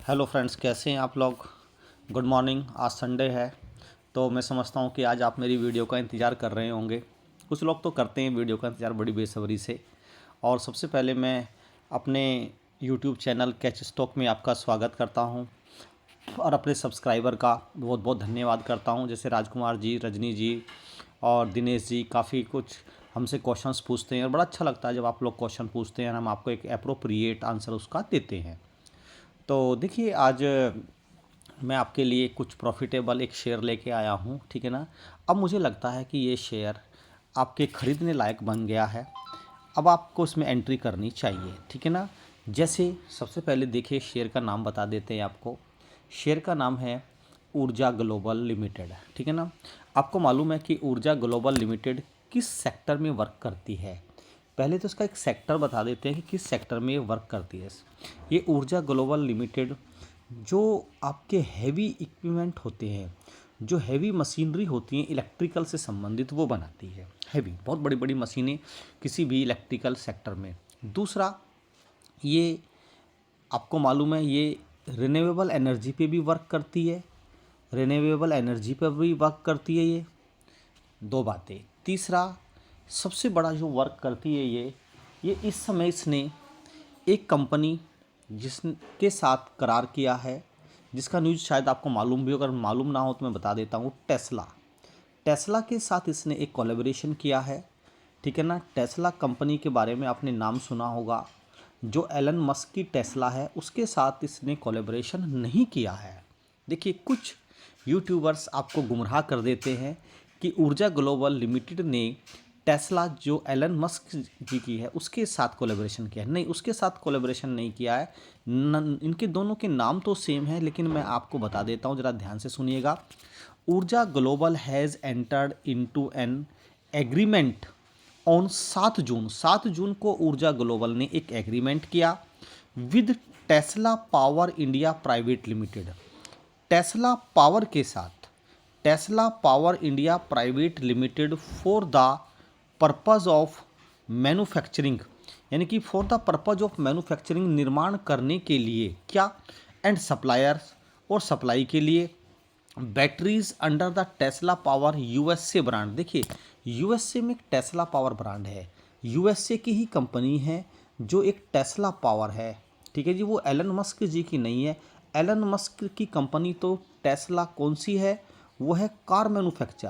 Hello friends, कैसे हैं आप लोग। Good morning. आज संडे है तो मैं समझता हूं कि आज आप मेरी वीडियो का इंतज़ार कर रहे होंगे। कुछ लोग तो करते हैं वीडियो का इंतज़ार बड़ी बेसब्री से। और सबसे पहले मैं अपने यूट्यूब चैनल कैच स्टॉक में आपका स्वागत करता हूं और अपने सब्सक्राइबर का बहुत बहुत धन्यवाद करता हूं। जैसे राजकुमार जी, रजनी जी और दिनेश जी काफ़ी कुछ हमसे क्वेश्चंस पूछते हैं और बड़ा अच्छा लगता है जब आप लोग क्वेश्चन पूछते हैं और हम आपको एक एप्रोप्रिएट आंसर उसका देते हैं। तो देखिए, आज मैं आपके लिए कुछ प्रॉफिटेबल एक शेयर लेके आया हूँ, ठीक है ना। अब मुझे लगता है कि ये शेयर आपके ख़रीदने लायक बन गया है। अब आपको इसमें एंट्री करनी चाहिए, ठीक है ना। जैसे सबसे पहले देखिए, शेयर का नाम बता देते हैं आपको। शेयर का नाम है ऊर्जा ग्लोबल लिमिटेड, ठीक है ना। आपको मालूम है कि ऊर्जा ग्लोबल लिमिटेड किस सेक्टर में वर्क करती है। पहले तो इसका एक सेक्टर बता देते हैं कि किस सेक्टर में ये वर्क करती है। ये ऊर्जा ग्लोबल लिमिटेड जो आपके हैवी इक्विपमेंट होते हैं, जो हैवी मशीनरी होती हैं इलेक्ट्रिकल से संबंधित, वो बनाती है। हैवी बहुत बड़ी बड़ी मशीनें किसी भी इलेक्ट्रिकल सेक्टर में। दूसरा, ये आपको मालूम है ये रिन्यूएबल एनर्जी पे भी वर्क करती है। रिन्यूएबल एनर्जी पर भी वर्क करती है ये। दो बातें। तीसरा, सबसे बड़ा जो वर्क करती है ये इस समय इसने एक कंपनी जिसके साथ करार किया है, जिसका न्यूज़ शायद आपको मालूम भी हो, अगर मालूम ना हो तो मैं बता देता हूँ। टेस्ला। टेस्ला के साथ इसने एक कोलैबोरेशन किया है, ठीक है ना। टेस्ला कंपनी के बारे में आपने नाम सुना होगा। जो एलन मस्क की टेस्ला है उसके साथ इसने कोलैबोरेशन नहीं किया है। देखिए, कुछ यूट्यूबर्स आपको गुमराह कर देते हैं कि ऊर्जा ग्लोबल लिमिटेड ने टेस्ला जो एलन मस्क जी की है उसके साथ कोलैबोरेशन किया है। नहीं, उसके साथ कोलैबोरेशन नहीं किया है। इनके दोनों के नाम तो सेम है, लेकिन मैं आपको बता देता हूँ, ज़रा ध्यान से सुनिएगा। ऊर्जा global has entered into an agreement on 7 जून को ऊर्जा ग्लोबल ने एक एग्रीमेंट किया with Tesla power India private limited. Tesla power के साथ, Tesla power India private limited for the purpose of manufacturing, यानी कि for the purpose of manufacturing, निर्माण करने के लिए क्या, एंड सप्लायर्स, और सप्लाई के लिए batteries under the Tesla power USA brand. देखिए, यूएसए में एक टेस्ला पावर ब्रांड है, यूएसए की ही कंपनी है जो एक टेस्ला पावर है, ठीक है जी। वो एलन मस्क जी की नहीं है। एलन मस्क की कंपनी तो टेस्ला कौन सी है, वो है कार मैन्युफैक्चर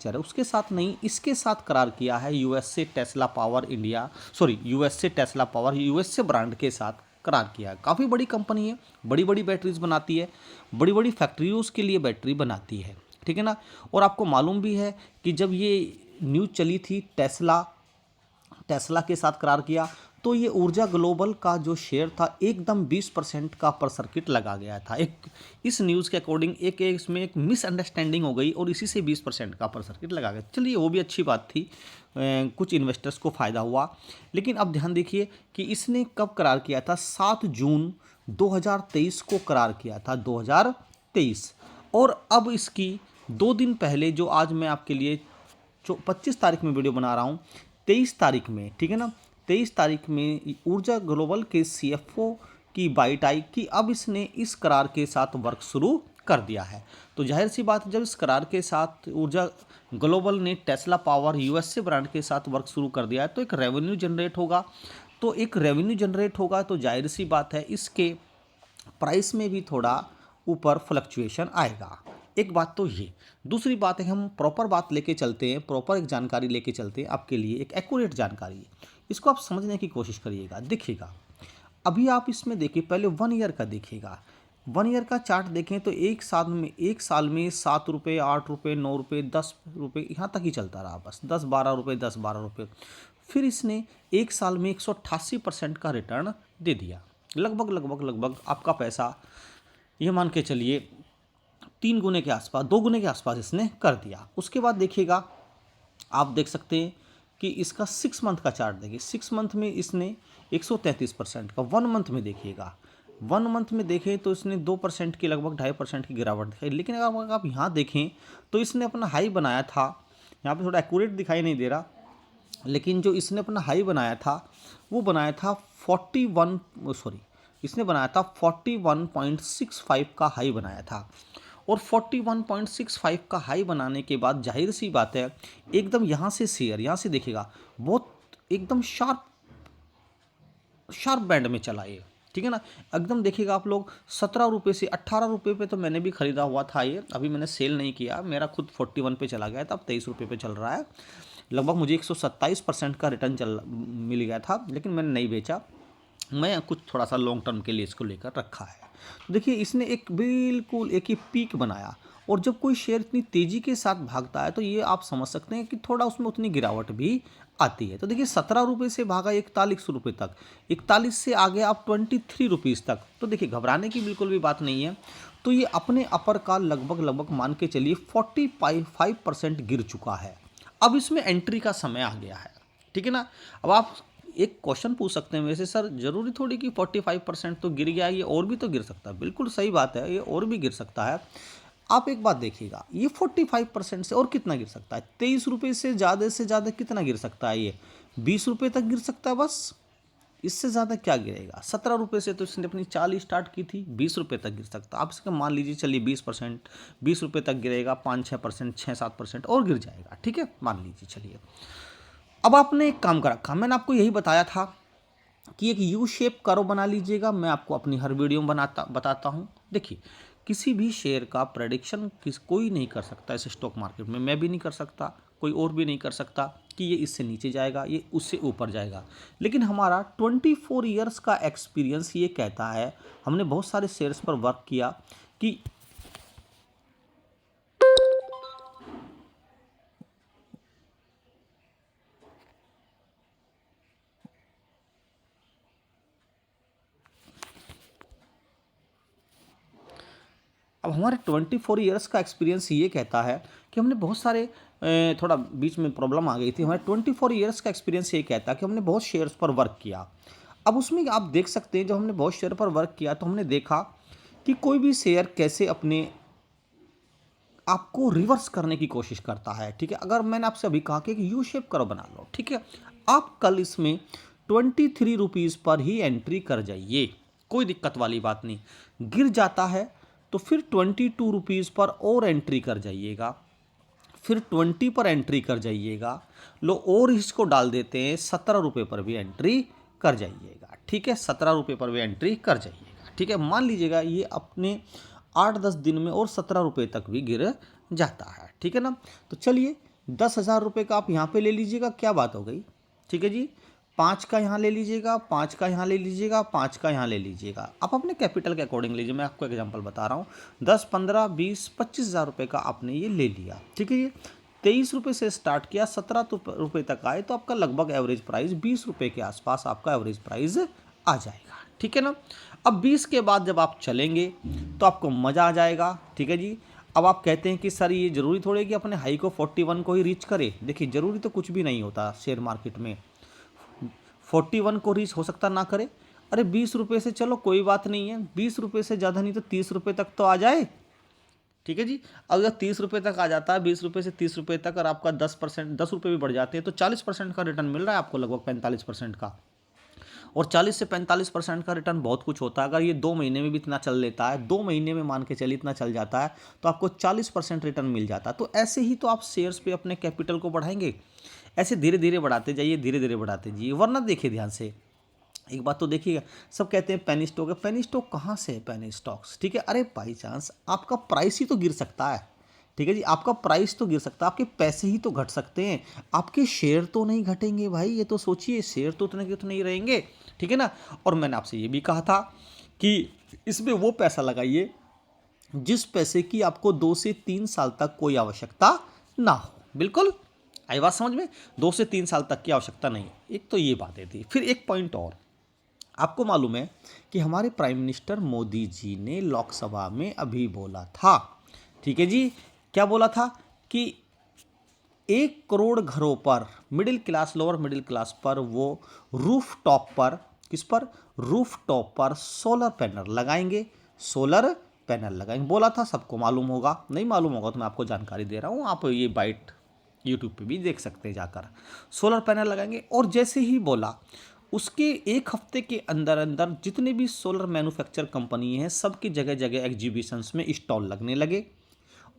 है, उसके साथ नहीं, इसके साथ करार किया है USA Tesla power India, sorry USA Tesla power USA brand के साथ करार किया है। काफ़ी बड़ी कंपनी है, बड़ी बड़ी बैटरीज बनाती है, बड़ी बड़ी फैक्ट्रियों के लिए बैटरी बनाती है, ठीक है ना। और आपको मालूम भी है कि जब ये न्यूज़ चली थी टेस्ला के साथ करार किया, तो ये ऊर्जा ग्लोबल का जो शेयर था एकदम 20% का पर सर्किट लगा गया था। एक इस न्यूज़ के अकॉर्डिंग इसमें एक मिसअंडरस्टैंडिंग हो गई और इसी से 20% का पर सर्किट लगा गया। चलिए, वो भी अच्छी बात थी, कुछ इन्वेस्टर्स को फ़ायदा हुआ। लेकिन अब ध्यान देखिए कि इसने कब करार किया था। 7 जून 2023 को करार किया था, 2023। और अब इसकी 2 दिन पहले, जो आज मैं आपके लिए 25 तारीख में वीडियो बना रहा हूँ, 23 तारीख में, ठीक है ना, 23 तारीख में ऊर्जा ग्लोबल के सीएफओ की बाइट आई कि अब इसने इस करार के साथ वर्क शुरू कर दिया है। तो जाहिर सी बात, जब इस करार के साथ ऊर्जा ग्लोबल ने टेस्ला पावर यूएसए ब्रांड के साथ वर्क शुरू कर दिया है, तो एक रेवेन्यू जनरेट होगा। तो एक रेवेन्यू जनरेट होगा तो जाहिर सी बात है इसके प्राइस में भी थोड़ा ऊपर फ्लक्चुएशन आएगा। एक बात तो ये। दूसरी बात है, हम प्रॉपर बात लेके चलते हैं, प्रॉपर एक जानकारी लेके चलते हैं आपके लिए, एक एक्यूरेट जानकारी। इसको आप समझने की कोशिश करिएगा। देखिएगा, अभी आप इसमें देखिए, पहले 1 ईयर का देखिएगा। 1 ईयर का चार्ट देखें तो एक साल में 7 रुपये, 8 रुपये, 9 रुपये, 10 रुपये, यहाँ तक ही चलता रहा, बस 10-12 रुपये, 10-12 रुपये। फिर इसने एक साल में 188% का रिटर्न दे दिया। लगभग आपका पैसा, ये मान के चलिए 3 गुने के आसपास, 2 गुने के आसपास इसने कर दिया। उसके बाद देखिएगा, आप देख सकते हैं कि इसका 6 मंथ का चार्ट देखिए। 6 मंथ में इसने 133% का, 1 मंथ में देखिएगा, 1 मंथ में देखें तो इसने 2% की, लगभग 2.5% की गिरावट दिखाई। लेकिन अगर आप यहाँ देखें तो इसने अपना हाई बनाया था, यहाँ पे थोड़ा एक्यूरेट दिखाई नहीं दे रहा, लेकिन जो इसने अपना हाई बनाया था वो बनाया था 41, सॉरी इसने बनाया था 41.65 का हाई बनाया था। और 41.65 का हाई बनाने के बाद जाहिर सी बात है एकदम यहाँ से शेयर, यहाँ से देखिएगा बहुत एकदम शार्प शार्प बैंड में चला ये, ठीक है ना। एकदम देखिएगा आप लोग 17 रुपये से 18 रुपये पे तो मैंने भी खरीदा हुआ था ये, अभी मैंने सेल नहीं किया, मेरा खुद 41 पे चला गया था, अब 23 रुपये पे चल रहा है। लगभग मुझे 127% का रिटर्न मिल गया था, लेकिन मैंने नहीं बेचा, मैं कुछ थोड़ा सा लॉन्ग टर्म के लिए इसको लेकर रखा है। तो देखिए इसने एक बिल्कुल एक ही पीक बनाया, और जब कोई शेयर इतनी तेज़ी के साथ भागता है तो ये आप समझ सकते हैं कि थोड़ा उसमें उतनी गिरावट भी आती है। तो देखिए 17 रुपये से भागा 41 रुपये तक, 41 से आ गया आप 23 रुपीज़ तक। तो देखिए घबराने की बिल्कुल भी बात नहीं है। तो ये अपने अपर का लगभग मान के चलिए 45% गिर चुका है। अब इसमें एंट्री का समय आ गया है, ठीक है ना। अब आप एक क्वेश्चन पूछ सकते हैं वैसे, सर जरूरी थोड़ी कि 45% तो गिर गया, ये और भी तो गिर सकता है। बिल्कुल सही बात है, ये और भी गिर सकता है। आप एक बात देखिएगा, ये 45% से और कितना गिर सकता है? 23 रुपये से ज़्यादा कितना गिर सकता है? ये 20 रुपये तक गिर सकता है बस, इससे ज़्यादा क्या गिरेगा। 17 रुपये से तो इसने अपनी चाल स्टार्ट की थी, 20 रुपये तक गिर सकता। आप इसका मान लीजिए चलिए 20%, 20 रुपये तक गिरेगा, 5-6%, 6-7% और गिर जाएगा, ठीक है, मान लीजिए चलिए। अब आपने एक काम करा, मैंने आपको यही बताया था कि एक यू शेप कर्व बना लीजिएगा। मैं आपको अपनी हर वीडियो में बताता हूँ। देखिए किसी भी शेयर का प्रेडिक्शन कोई नहीं कर सकता इस स्टॉक मार्केट में, मैं भी नहीं कर सकता, कोई और भी नहीं कर सकता कि ये इससे नीचे जाएगा, ये उससे ऊपर जाएगा। लेकिन हमारा 24 ईयर्स का एक्सपीरियंस ये कहता है, हमने बहुत सारे शेयर्स पर वर्क किया कि अब हमारे 24 ईयर्स का एक्सपीरियंस ये कहता है कि हमने बहुत सारे थोड़ा बीच में प्रॉब्लम आ गई थी, हमारे 24 ईयर्स का एक्सपीरियंस ये कहता है कि हमने बहुत शेयर्स पर वर्क किया। अब उसमें आप देख सकते हैं जब हमने बहुत शेयर पर वर्क किया तो हमने देखा कि कोई भी शेयर कैसे अपने आपको रिवर्स करने की कोशिश करता है, ठीक है। अगर मैंने आपसे अभी कहा कि यू शेप करो बना लो, ठीक है, आप कल इसमें 23 रुपीज़ पर ही एंट्री कर जाइए, कोई दिक्कत वाली बात नहीं। गिर जाता है तो फिर 22 रुपीज़ पर और एंट्री कर जाइएगा, फिर 20 पर एंट्री कर जाइएगा, लो और इसको डाल देते हैं 17 रुपये पर भी एंट्री कर जाइएगा, ठीक है, 17 रुपये पर भी एंट्री कर जाइएगा, ठीक है। मान लीजिएगा ये अपने 8-10 दिन में और 17 रुपये तक भी गिर जाता है, ठीक है ना। तो चलिए 10,000 रुपये का आप यहाँ पे ले लीजिएगा, क्या बात हो गई, ठीक है जी। 5 का यहाँ ले लीजिएगा, 5 का यहाँ ले लीजिएगा, 5 का यहाँ ले लीजिएगा, आप अपने कैपिटल के अकॉर्डिंग लीजिए, मैं आपको एग्जांपल बता रहा हूँ। 10, 15, 20, 25,000 रुपये का आपने ये ले लिया, ठीक है। ये 23 रुपये से स्टार्ट किया, 17 रुपये तक आए तो आपका लगभग एवरेज प्राइस 20 रुपये के आसपास आपका एवरेज प्राइस आ जाएगा, ठीक है ना। अब 20 के बाद जब आप चलेंगे तो आपको मज़ा आ जाएगा, ठीक है जी। अब आप कहते हैं कि सर ये ज़रूरी थोड़ी है कि अपने हाई को 41 को ही रीच करे। देखिए ज़रूरी तो कुछ भी नहीं होता शेयर मार्केट में, 41 को रीच हो सकता ना करे। अरे 20 रुपये से चलो कोई बात नहीं है, 20 रुपये से ज़्यादा नहीं तो 30 रुपये तक तो आ जाए, ठीक है जी। अगर 30 रुपये तक आ जाता है, 20 रुपये से 30 रुपये तक, और आपका 10% 10 रुपये भी बढ़ जाते हैं तो 40% का रिटर्न मिल रहा है आपको, लगभग 45% का। और 40 से 45% का रिटर्न बहुत कुछ होता है। अगर ये 2 महीने में भी इतना चल लेता है, 2 महीने में मान के चलिए इतना चल जाता है, तो आपको 40% रिटर्न मिल जाता है। तो ऐसे ही तो आप शेयर्स पे अपने कैपिटल को बढ़ाएंगे, ऐसे धीरे धीरे बढ़ाते जाइए, धीरे धीरे बढ़ाते जाइए। वरना देखिए ध्यान से एक बात तो देखिएगा, सब कहते हैं पेनी स्टॉक है, पेनी स्टॉक कहाँ से है पेनी स्टॉक्स, ठीक है। अरे बाई चांस आपका प्राइस ही तो गिर सकता है, ठीक है जी, आपका प्राइस तो गिर सकता है, आपके पैसे ही तो घट सकते हैं, आपके शेयर तो नहीं घटेंगे भाई, ये तो सोचिए, शेयर तो उतने के उतने ही रहेंगे, ठीक है ना। और मैंने आपसे ये भी कहा था कि इसमें वो पैसा लगाइए जिस पैसे की आपको 2 से 3 साल तक कोई आवश्यकता ना हो। बिल्कुल आई बात समझ में, 2 से 3 साल तक की आवश्यकता नहीं। एक तो ये बातें थी। फिर एक पॉइंट और, आपको मालूम है कि हमारे प्राइम मिनिस्टर मोदी जी ने लोकसभा में अभी बोला था, ठीक है जी, क्या बोला था कि 1 करोड़ घरों पर, middle class lower middle class पर, वो रूफ टॉप पर, किस पर, रूफ टॉप पर सोलर पैनल लगाएंगे, सोलर पैनल लगाएंगे। बोला था, सबको मालूम होगा, नहीं मालूम होगा तो मैं आपको जानकारी दे रहा हूँ, आप ये बाइट यूट्यूब पे भी देख सकते हैं जाकर। सोलर पैनल लगाएंगे, और जैसे ही बोला उसके एक हफ्ते के अंदर अंदर जितने भी सोलर मैन्युफैक्चर कंपनी हैं सबकी जगह जगह एग्जीबिशंस में स्टॉल लगने लगे,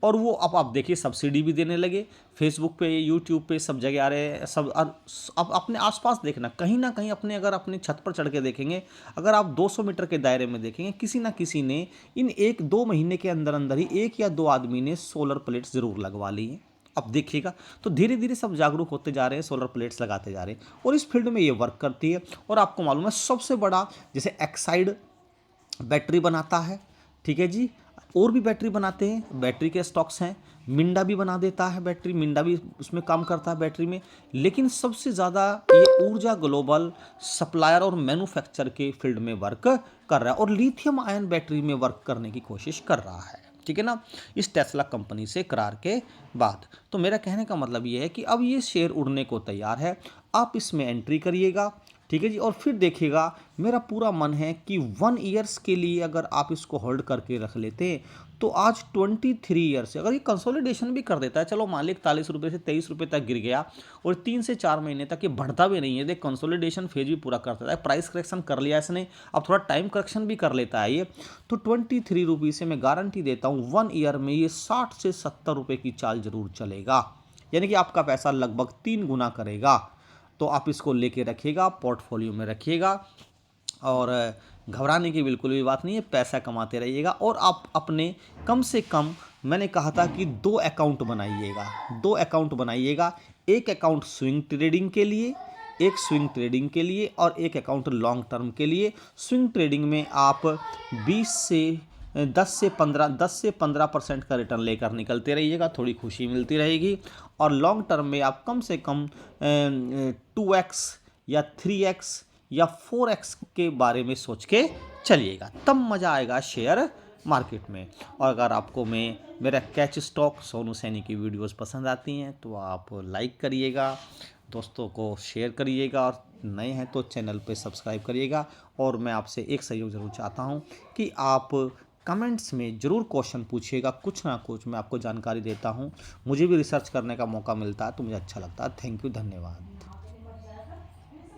और वो अब आप देखिए सब्सिडी भी देने लगे। फेसबुक पे, यूट्यूब पे सब जगह आ रहे हैं सब। अब अपने आसपास देखना, कहीं ना कहीं अपने अगर अपने छत पर चढ़ के देखेंगे, अगर आप 200 मीटर के दायरे में देखेंगे, किसी ना किसी ने इन 1-2 महीने के अंदर अंदर ही 1 या 2 आदमी ने सोलर प्लेट्स ज़रूर लगवा ली हैं। अब देखिएगा, तो धीरे धीरे सब जागरूक होते जा रहे हैं, सोलर प्लेट्स लगाते जा रहे हैं, और इस फील्ड में ये वर्क करती है। और आपको मालूम है सबसे बड़ा जैसे एक्साइड बैटरी बनाता है, ठीक है जी, और भी बैटरी बनाते हैं, बैटरी के स्टॉक्स हैं। मिंडा भी बना देता है बैटरी, मिंडा भी उसमें काम करता है बैटरी में। लेकिन सबसे ज़्यादा ये ऊर्जा ग्लोबल सप्लायर और मैन्युफैक्चर के फील्ड में वर्क कर रहा है, और लिथियम आयन बैटरी में वर्क करने की कोशिश कर रहा है, ठीक है ना, इस टेस्ला कंपनी से करार के बाद। तो मेरा कहने का मतलब ये है कि अब ये शेयर उड़ने को तैयार है, आप इसमें एंट्री करिएगा, ठीक है जी, और फिर देखिएगा। मेरा पूरा मन है कि 1 ईयर्स के लिए अगर आप इसको होल्ड करके रख लेते हैं, तो आज 23 ईयर से अगर ये कंसोलिडेशन भी कर देता है, चलो मान लीजिए 41 रुपये से 23 रुपये तक गिर गया, और 3 से 4 महीने तक ये बढ़ता भी नहीं है, देख कंसोलिडेशन फेज भी पूरा करता है, प्राइस करेक्शन कर लिया इसने, अब थोड़ा टाइम करेक्शन भी कर लेता है ये, तो 23 रुपये से मैं गारंटी देता हूँ 1 ईयर में ये 60 से 70 रुपये की चाल जरूर चलेगा, यानी कि आपका पैसा लगभग 3 गुना करेगा। तो आप इसको लेके रखिएगा, पोर्टफोलियो में रखिएगा, और घबराने की बिल्कुल भी बात नहीं है, पैसा कमाते रहिएगा। और आप अपने कम से कम, मैंने कहा था कि 2 अकाउंट बनाइएगा, 2 अकाउंट बनाइएगा, एक अकाउंट स्विंग ट्रेडिंग के लिए, एक स्विंग ट्रेडिंग के लिए, और एक अकाउंट लॉन्ग टर्म के लिए। स्विंग ट्रेडिंग में आप 10 से 15% का रिटर्न लेकर निकलते रहिएगा, थोड़ी खुशी मिलती रहेगी। और लॉन्ग टर्म में आप कम से कम 2x या 3x या 4x के बारे में सोच के चलिएगा, तब मज़ा आएगा शेयर मार्केट में। और अगर आपको मेरा कैच स्टॉक सोनू सैनी की वीडियोस पसंद आती हैं तो आप लाइक करिएगा, दोस्तों को शेयर करिएगा, और नए हैं तो चैनल पे सब्सक्राइब करिएगा। और मैं आपसे एक सहयोग ज़रूर चाहता हूं कि आप कमेंट्स में ज़रूर क्वेश्चन पूछिएगा, कुछ ना कुछ मैं आपको जानकारी देता हूं, मुझे भी रिसर्च करने का मौका मिलता है तो मुझे अच्छा लगता है। थैंक यू, धन्यवाद।